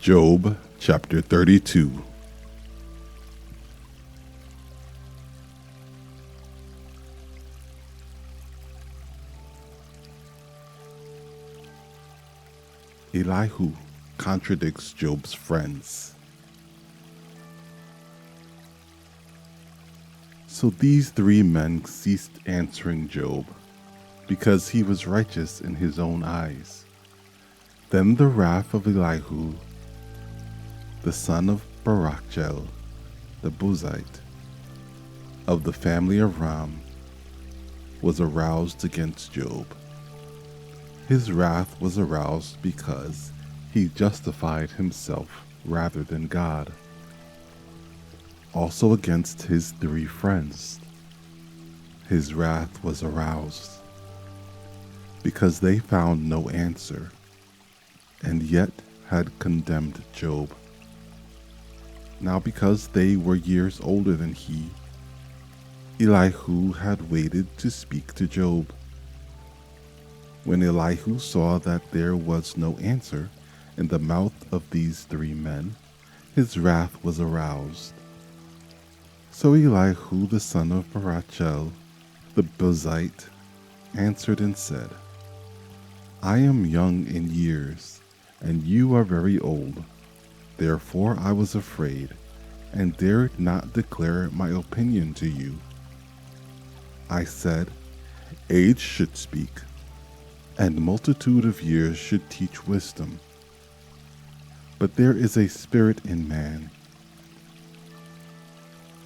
Job chapter 32. Elihu contradicts Job's friends. So these three men ceased answering Job, because he was righteous in his own eyes. Then the wrath of Elihu, the son of Barachel, the Buzite, of the family of Ram, was aroused against Job. His wrath was aroused because he justified himself rather than God. Also against his three friends, his wrath was aroused, because they found no answer, and yet had condemned Job. Now because they were years older than he, Elihu had waited to speak to Job. When Elihu saw that there was no answer in the mouth of these three men, his wrath was aroused. So Elihu the son of Barachel, the Buzite, answered and said, I am young in years, and you are very old. Therefore I was afraid, and dared not declare my opinion to you. I said, Age should speak, and multitude of years should teach wisdom. But there is a spirit in man,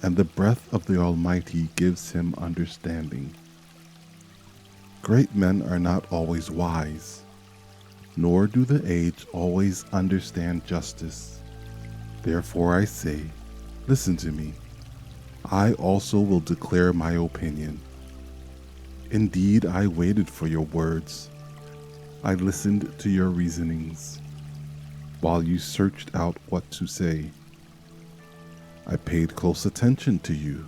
and the breath of the Almighty gives him understanding. Great men are not always wise, nor do the aged always understand justice. Therefore I say, listen to me. I also will declare my opinion. Indeed, I waited for your words. I listened to your reasonings, while you searched out what to say. I paid close attention to you,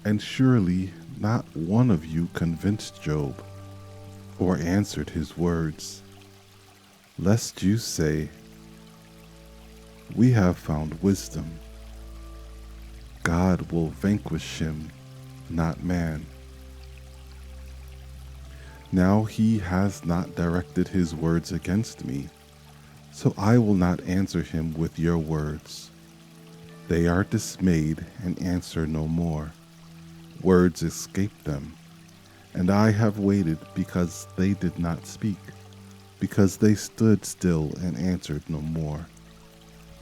and surely not one of you convinced Job, or answered his words, lest you say, we have found wisdom. God will vanquish him, not man. Now he has not directed his words against me, so I will not answer him with your words. They are dismayed and answer no more. Words escape them, and I have waited because they did not speak, because they stood still and answered no more.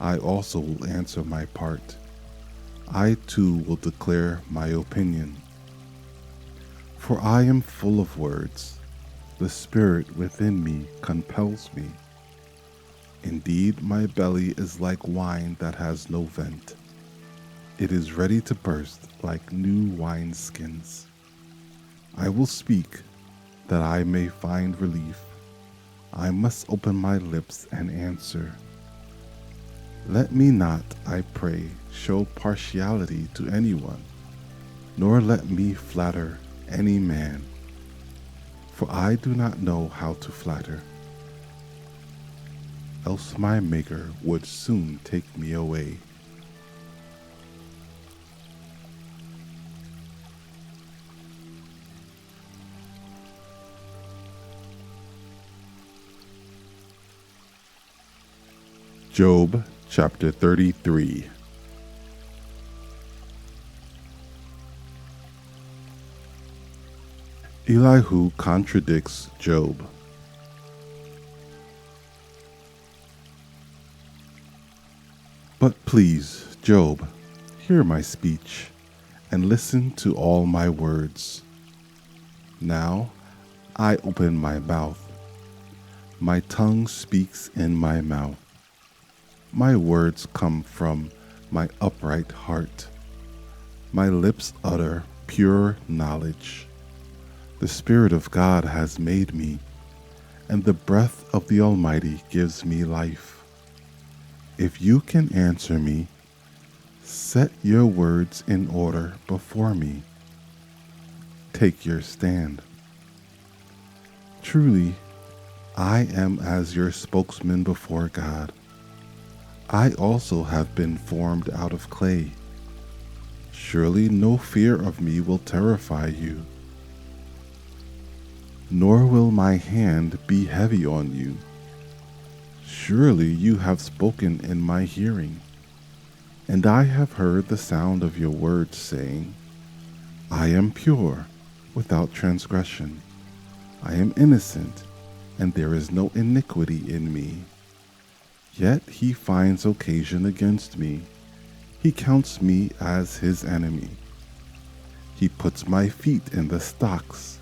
I also will answer my part. I too will declare my opinion. For I am full of words. The spirit within me compels me. Indeed, my belly is like wine that has no vent. It is ready to burst like new wineskins. I will speak that I may find relief. I must open my lips and answer. Let me not, I pray, show partiality to anyone, nor let me flatter any man. For I do not know how to flatter, else my Maker would soon take me away. Job chapter 33. Elihu contradicts Job. But please, Job, hear my speech, and listen to all my words. Now I open my mouth. My tongue speaks in my mouth. My words come from my upright heart. My lips utter pure knowledge. The Spirit of God has made me, and the breath of the Almighty gives me life. If you can answer me, set your words in order before me. Take your stand. Truly, I am as your spokesman before God. I also have been formed out of clay. Surely no fear of me will terrify you, nor will my hand be heavy on you. Surely you have spoken in my hearing, and I have heard the sound of your words, saying, I am pure, without transgression. I am innocent, and there is no iniquity in me. Yet he finds occasion against me. He counts me as his enemy. He puts my feet in the stocks.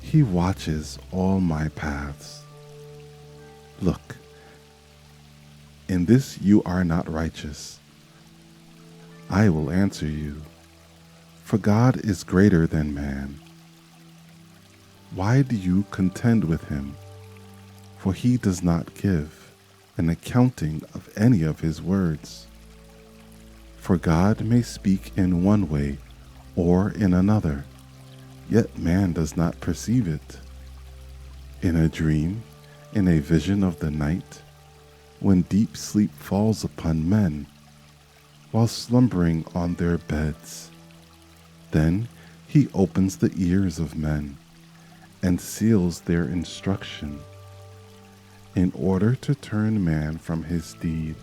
He watches all my paths. Look, in this you are not righteous. I will answer you, for God is greater than man. Why do you contend with him? For he does not give an accounting of any of his words. For God may speak in one way or in another, yet man does not perceive it. In a dream, in a vision of the night, when deep sleep falls upon men, while slumbering on their beds, then he opens the ears of men and seals their instruction, in order to turn man from his deed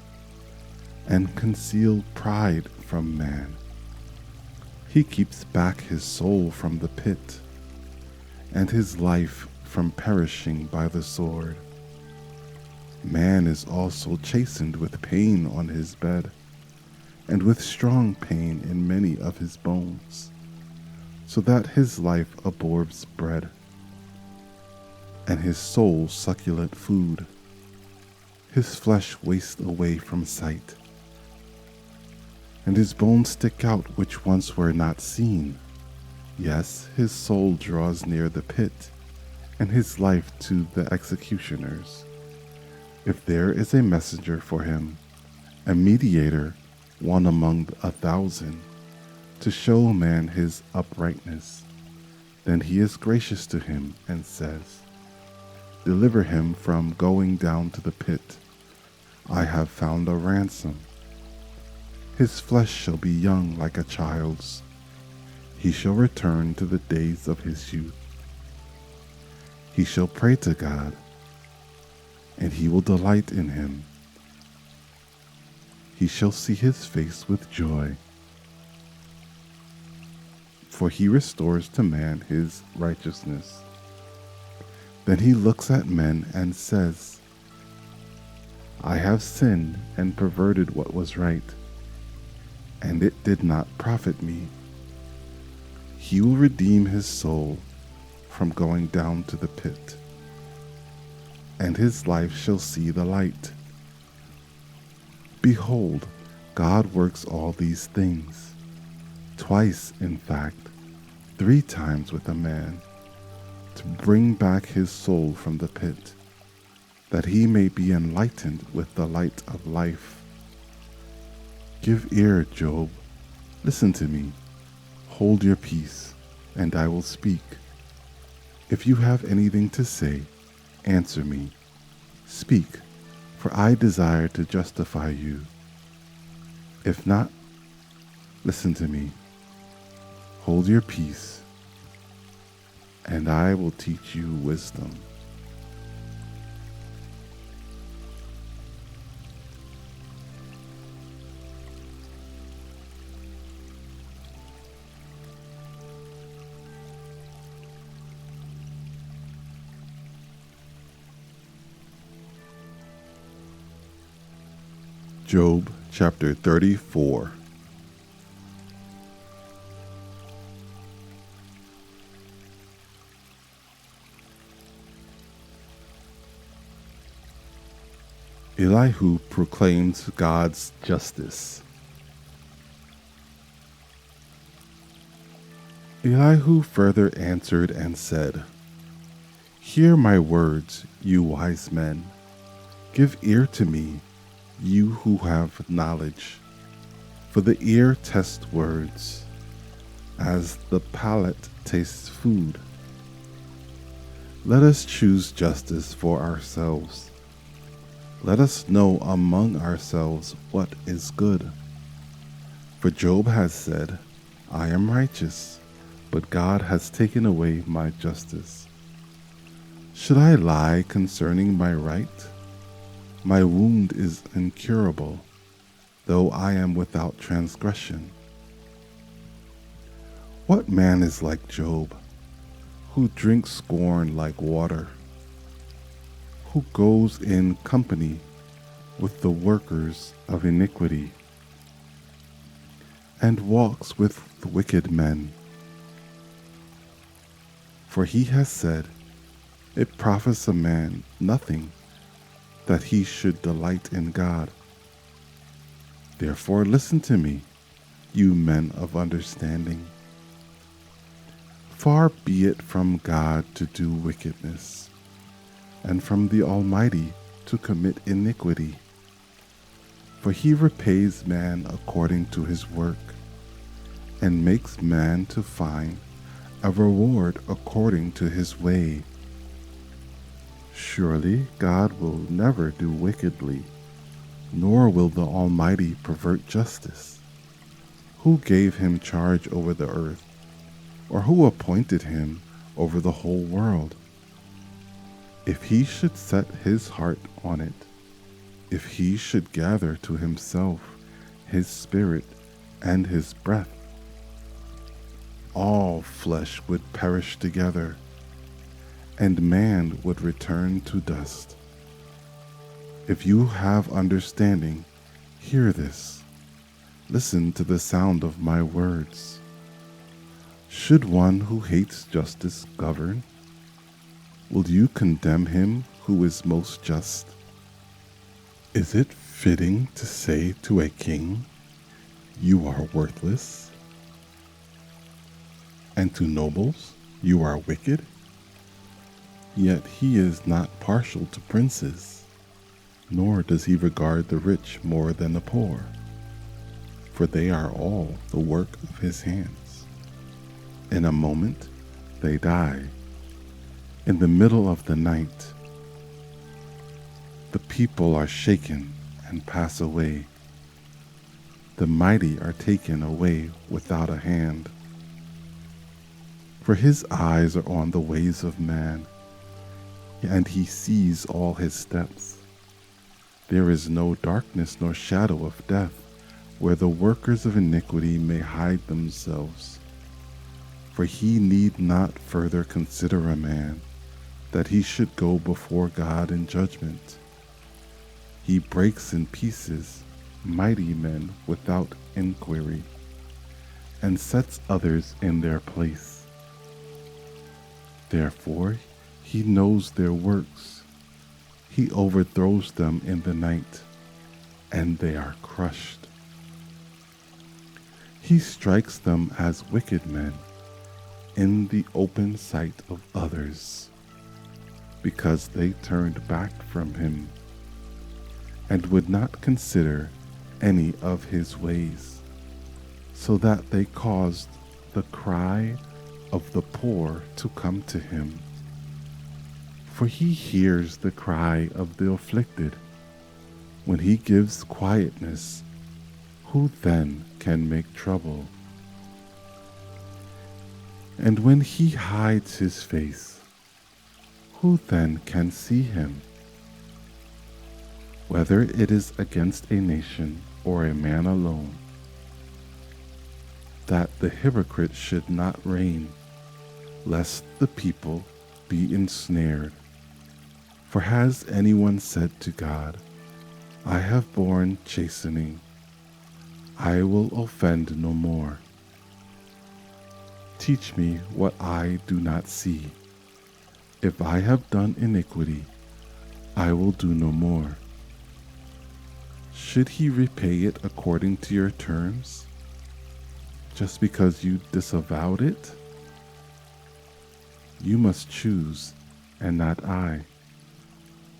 and conceal pride from man. He keeps back his soul from the pit and his life from perishing by the sword. Man is also chastened with pain on his bed, and with strong pain in many of his bones, so that his life abhors bread, and his soul succulent food. His flesh wastes away from sight, and his bones stick out which once were not seen. Yes, his soul draws near the pit, and his life to the executioners. If there is a messenger for him, a mediator, one among 1,000, to show man his uprightness, then he is gracious to him and says, Deliver him from going down to the pit. I have found a ransom. His flesh shall be young like a child's. He shall return to the days of his youth. He shall pray to God, and he will delight in him. He shall see his face with joy, for he restores to man his righteousness. Then he looks at men and says, I have sinned and perverted what was right, and it did not profit me. He will redeem his soul from going down to the pit, and his life shall see the light. Behold, God works all these things, twice in fact, 3 times with a man, to bring back his soul from the pit, that he may be enlightened with the light of life. Give ear, Job, listen to me. Hold your peace, and I will speak. If you have anything to say, answer me. Speak, for I desire to justify you. If not, listen to me. Hold your peace, and I will teach you wisdom. Job chapter 34. Elihu proclaims God's justice. Elihu further answered and said, Hear my words, you wise men. Give ear to me, you who have knowledge. For the ear tests words, as the palate tastes food. Let us choose justice for ourselves. Let us know among ourselves what is good. For Job has said, I am righteous, but God has taken away my justice. Should I lie concerning my right? My wound is incurable, though I am without transgression. What man is like Job, who drinks scorn like water, who goes in company with the workers of iniquity, and walks with wicked men? For he has said, it profits a man nothing that he should delight in God. Therefore listen to me, you men of understanding. Far be it from God to do wickedness, and from the Almighty to commit iniquity. For he repays man according to his work, and makes man to find a reward according to his way. Surely God will never do wickedly, nor will the Almighty pervert justice. Who gave him charge over the earth, or who appointed him over the whole world? If he should set his heart on it, if he should gather to himself his spirit and his breath, all flesh would perish together, and man would return to dust. If you have understanding, hear this. Listen to the sound of my words. Should one who hates justice govern? Will you condemn him who is most just? Is it fitting to say to a king, you are worthless? And to nobles, you are wicked? Yet he is not partial to princes, nor does he regard the rich more than the poor, for they are all the work of his hands. In a moment they die. In the middle of the night, the people are shaken and pass away. The mighty are taken away without a hand. For his eyes are on the ways of man, and he sees all his steps. There is no darkness nor shadow of death, where the workers of iniquity may hide themselves. For he need not further consider a man, that he should go before God in judgment. He breaks in pieces mighty men without inquiry, and sets others in their place. Therefore he knows their works. He overthrows them in the night, and they are crushed. He strikes them as wicked men in the open sight of others, because they turned back from him and would not consider any of his ways, so that they caused the cry of the poor to come to him. For he hears the cry of the afflicted. When he gives quietness, who then can make trouble? And when he hides his face, who then can see him? Whether it is against a nation or a man alone, that the hypocrite should not reign, lest the people be ensnared. For has anyone said to God, I have borne chastening, I will offend no more? Teach me what I do not see. If I have done iniquity, I will do no more. Should he repay it according to your terms, just because you disavowed it? You must choose, and not I.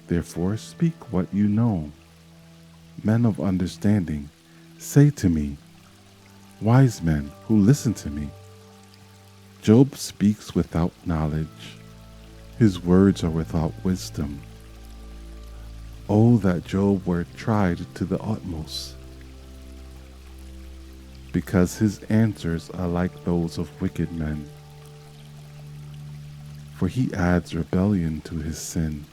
Therefore speak what you know. Men of understanding, say to me, wise men who listen to me. Job speaks without knowledge. His words are without wisdom. Oh, that Job were tried to the utmost, because his answers are like those of wicked men. For he adds rebellion to his sin.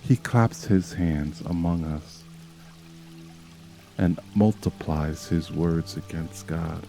He claps his hands among us and multiplies his words against God.